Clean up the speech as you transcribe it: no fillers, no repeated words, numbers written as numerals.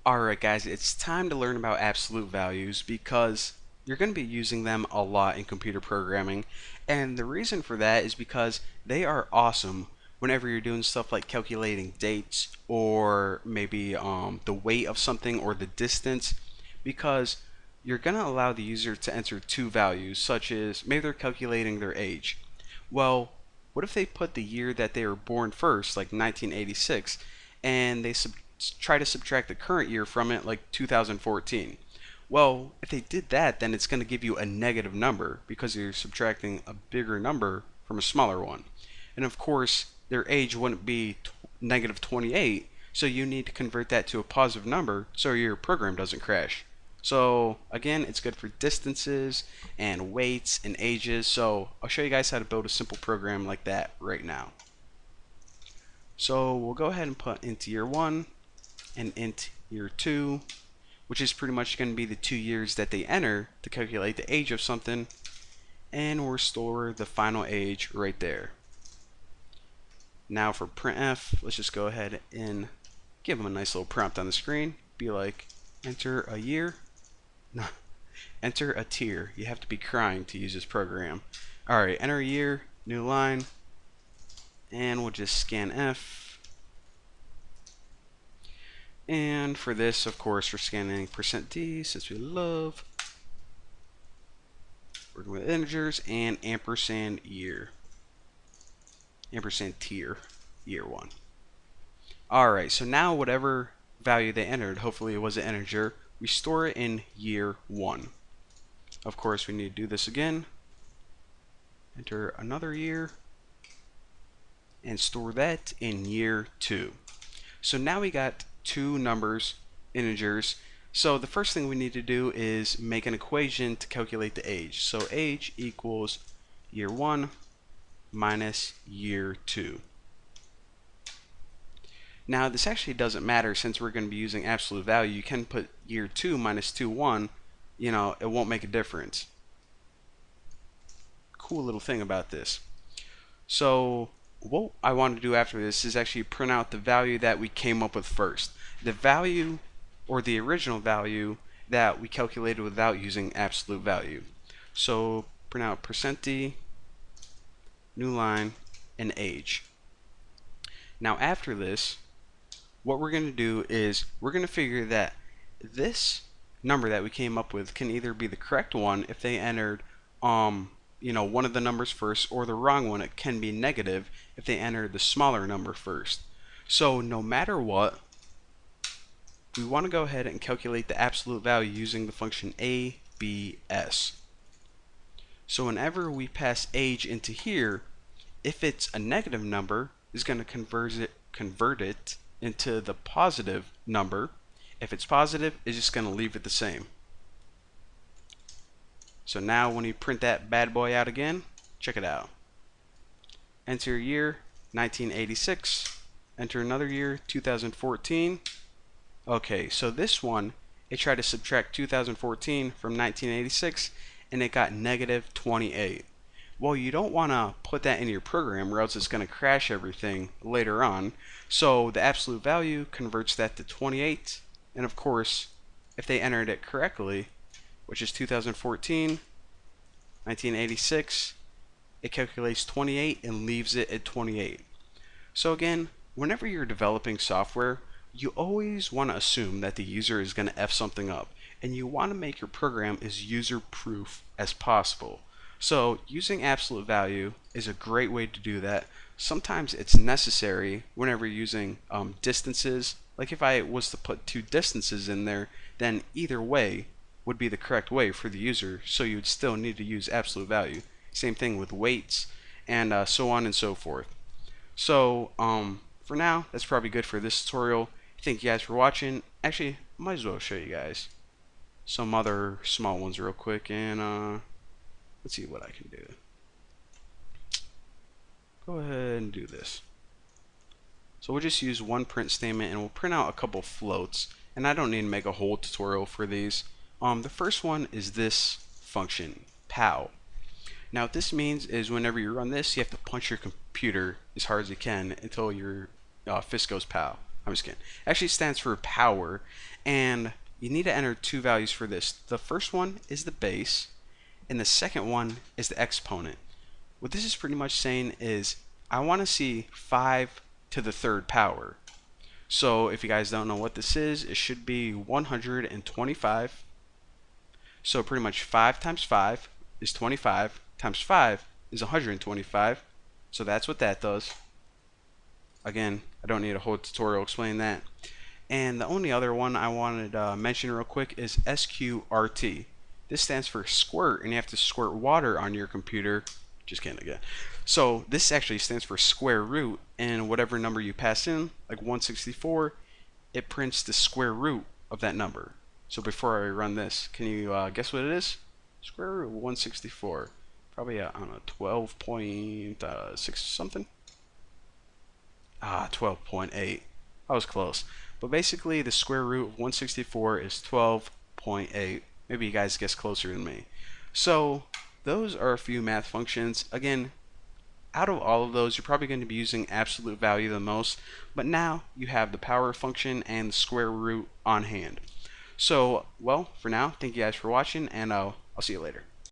Alright guys, it's time to learn about absolute values because you're going to be using them a lot in computer programming, and the reason for that is because they are awesome whenever you're doing stuff like calculating dates or maybe the weight of something or the distance, because you're going to allow the user to enter two values, such as maybe they're calculating their age. Well, what if they put the year that they were born first, like 1986, and they try to subtract the current year from it, like 2014? Well, if they did that, then it's going to give you a negative number because you're subtracting a bigger number from a smaller one. And of course, their age wouldn't be negative 28, so you need to convert that to a positive number so your program doesn't crash. So again, it's good for distances and weights and ages. So I'll show you guys how to build a simple program like that right now. So we'll go ahead and put int year 1 and int year 2, which is pretty much going to be the 2 years that they enter to calculate the age of something, and we'll store the final age right there. Now for printf, let's just go ahead and give them a nice little prompt on the screen. Be like, enter a year. No, enter a tier. You have to be crying to use this program. Alright, enter a year, new line, and we'll just scan F. And for this, of course, we're scanning %d since we love working with integers, and ampersand year. Ampersand tier, year 1. Alright, so now whatever value they entered, hopefully it was an integer, we store it in year 1. Of course, we need to do this again. Enter another year and store that in year 2. So now we got two numbers, integers. So the first thing we need to do is make an equation to calculate the age. So age equals year 1 minus year 2. Now this actually doesn't matter since we're going to be using absolute value. You can put year 2 minus 2, 1, it won't make a difference. Cool little thing about this. So what I want to do after this is actually print out the value that we came up with first. The value, or the original value, that we calculated without using absolute value. So print out %d, new line, and age. Now after this, what we're going to do is we're going to figure that this number that we came up with can either be the correct one if they entered one of the numbers first, or the wrong one. It can be negative if they enter the smaller number first. So no matter what, we want to go ahead and calculate the absolute value using the function abs. So whenever we pass age into here, if it's a negative number, is going to convert it into the positive number. If it's positive, it's just going to leave it the same. So now when you print that bad boy out again, check it out. Enter year 1986, enter another year 2014. Okay, so this one, it tried to subtract 2014 from 1986 and it got negative 28. Well, you don't want to put that in your program or else it's going to crash everything later on. So the absolute value converts that to 28, and of course, if they entered it correctly, which is 2014, 1986, it calculates 28 and leaves it at 28. So again, whenever you're developing software, you always want to assume that the user is going to F something up, and you want to make your program as user-proof as possible. So using absolute value is a great way to do that. Sometimes it's necessary whenever you're using distances. Like if I was to put two distances in there, then either way would be the correct way for the user, so you would still need to use absolute value. Same thing with weights, and so on and so forth. So for now, that's probably good for this tutorial. Thank you guys for watching. Actually, might as well show you guys some other small ones real quick, and let's see what I can do. Go ahead and do this. So we'll just use one print statement and we'll print out a couple floats, and I don't need to make a whole tutorial for these. The first one is this function, pow. Now what this means is whenever you run this, you have to punch your computer as hard as you can until your fist goes pow. I'm just kidding. Actually, it stands for power, and you need to enter two values for this. The first one is the base, and the second one is the exponent. What this is pretty much saying is I want to see 5 to the third power. So if you guys don't know what this is, it should be 125. So pretty much 5 times 5 is 25 times 5 is 125. So that's what that does. Again, I don't need a whole tutorial explaining that. And the only other one I wanted to mention real quick is SQRT. This stands for squirt, and you have to squirt water on your computer. Just kidding again. So this actually stands for square root, and whatever number you pass in, like 164, it prints the square root of that number. So before I run this, can you guess what it is? Square root of 164. Probably, I don't know, 12.6 something? 12.8. I was close. But basically, the square root of 164 is 12.8. Maybe you guys guess closer than me. So those are a few math functions. Again, out of all of those, you're probably going to be using absolute value the most, but now you have the power function and the square root on hand. So, well, for now, thank you guys for watching, and I'll see you later.